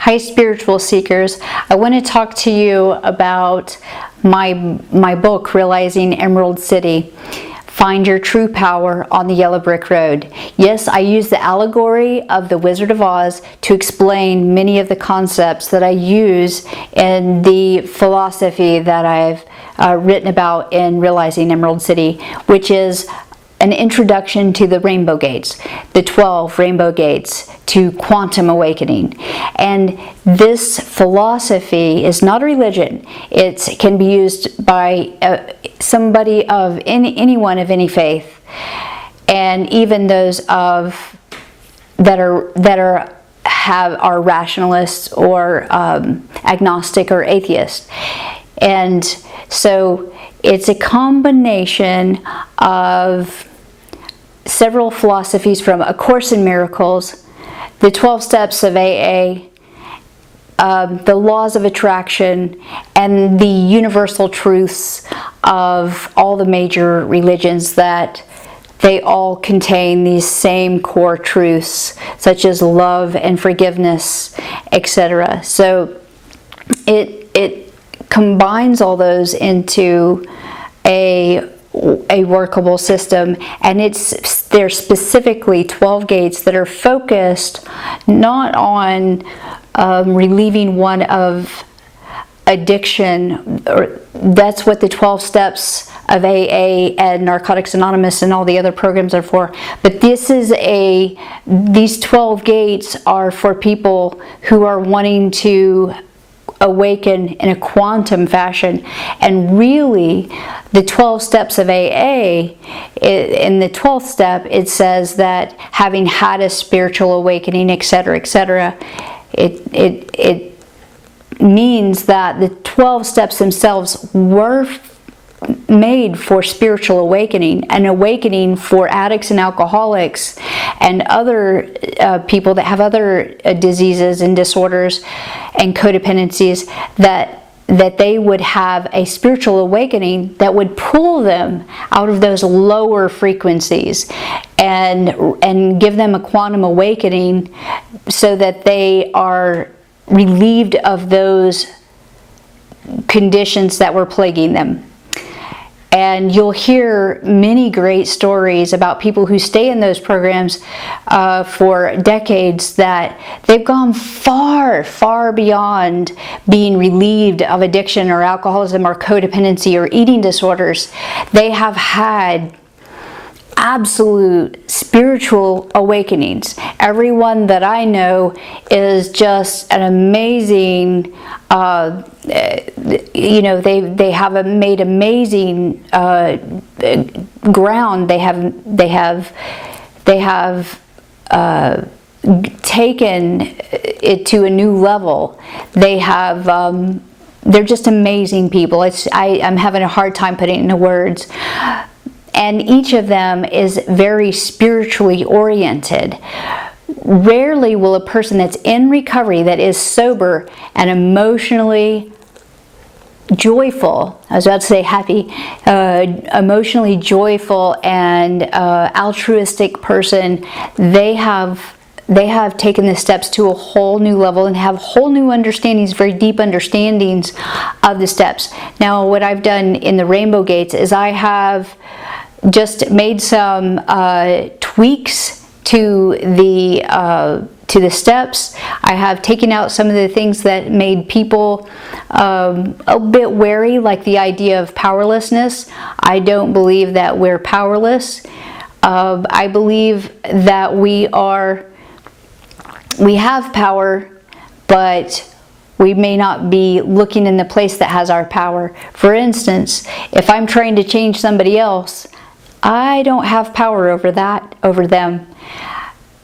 Hi, spiritual seekers. I want to talk to you about my book, Realizing Emerald City. Find your true power on the yellow brick road. Yes, I use the allegory of the Wizard of Oz to explain many of the concepts that I use in the philosophy that I've written about in Realizing Emerald City, which is an introduction to the rainbow gates, the 12 rainbow gates to quantum awakening. And this philosophy is not a religion. It can be used by somebody of anyone of any faith, and even those of that are rationalists or agnostic or atheist. And so it's a combination of several philosophies from A Course in Miracles, the 12 Steps of AA, the laws of attraction, and the universal truths of all the major religions, that they all contain these same core truths, such as love and forgiveness, etc. So it combines all those into a workable system, and there's specifically 12 gates that are focused not on relieving one of addiction, or that's what the 12 steps of AA and Narcotics Anonymous and all the other programs are for. But these 12 gates are for people who are wanting to awaken in a quantum fashion. And really, the 12 steps of AA, in the 12th step, it says that having had a spiritual awakening, etc., etc., it means that the 12 steps themselves were made for spiritual awakening, an awakening for addicts and alcoholics and other people that have other diseases and disorders and codependencies, that they would have a spiritual awakening that would pull them out of those lower frequencies and give them a quantum awakening, so that they are relieved of those conditions that were plaguing them. And you'll hear many great stories about people who stay in those programs for decades, that they've gone far, far beyond being relieved of addiction or alcoholism or codependency or eating disorders. They have had absolute spiritual awakenings. Everyone that I know is just an amazing, they have made amazing ground. They have taken it to a new level. They have, they're just amazing people. I'm having a hard time putting it into words. And each of them is very spiritually oriented. Rarely will a person that's in recovery, that is sober and emotionally joyful, I was about to say happy, emotionally joyful and altruistic person, they have taken the steps to a whole new level and have whole new understandings, very deep understandings of the steps. Now, what I've done in the Rainbow Gates is I have just made some tweaks to the steps. I have taken out some of the things that made people a bit wary, like the idea of powerlessness. I don't believe that we're powerless. I believe that we have power, but we may not be looking in the place that has our power. For instance, if I'm trying to change somebody else, I don't have power over them.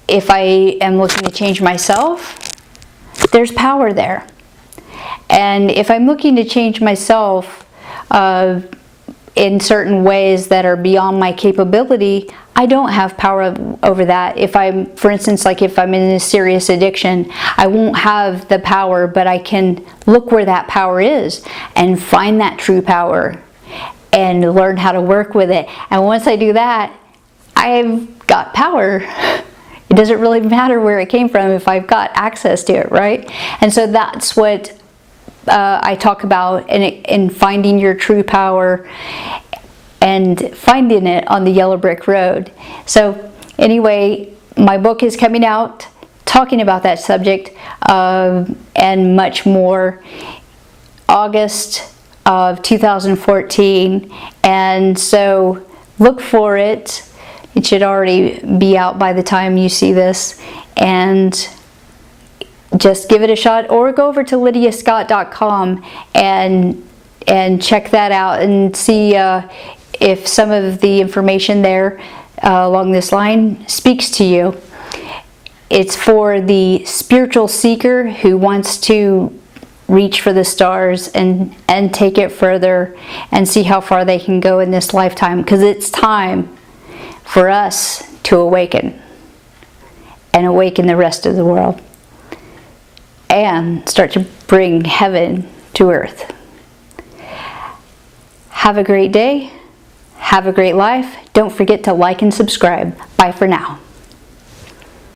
If I am looking to change myself, there's power there. And if I'm looking to change myself in certain ways that are beyond my capability, I don't have power over that. If I'm, for instance, like if I'm in a serious addiction, I won't have the power, but I can look where that power is and find that true power and learn how to work with it. And once I do that, I've got power. It doesn't really matter where it came from if I've got access to it, right? And so that's what I talk about in finding your true power and finding it on the yellow brick road. So anyway, my book is coming out talking about that subject and much more, August of 2014. And so look for it. It should already be out by the time you see this, and just give it a shot, or go over to lydiascott.com and check that out and see if some of the information there along this line speaks to you. It's for the spiritual seeker who wants to reach for the stars and take it further and see how far they can go in this lifetime, because it's time for us to awaken and awaken the rest of the world and start to bring heaven to earth. Have a great day. Have a great life. Don't forget to like and subscribe. Bye for now.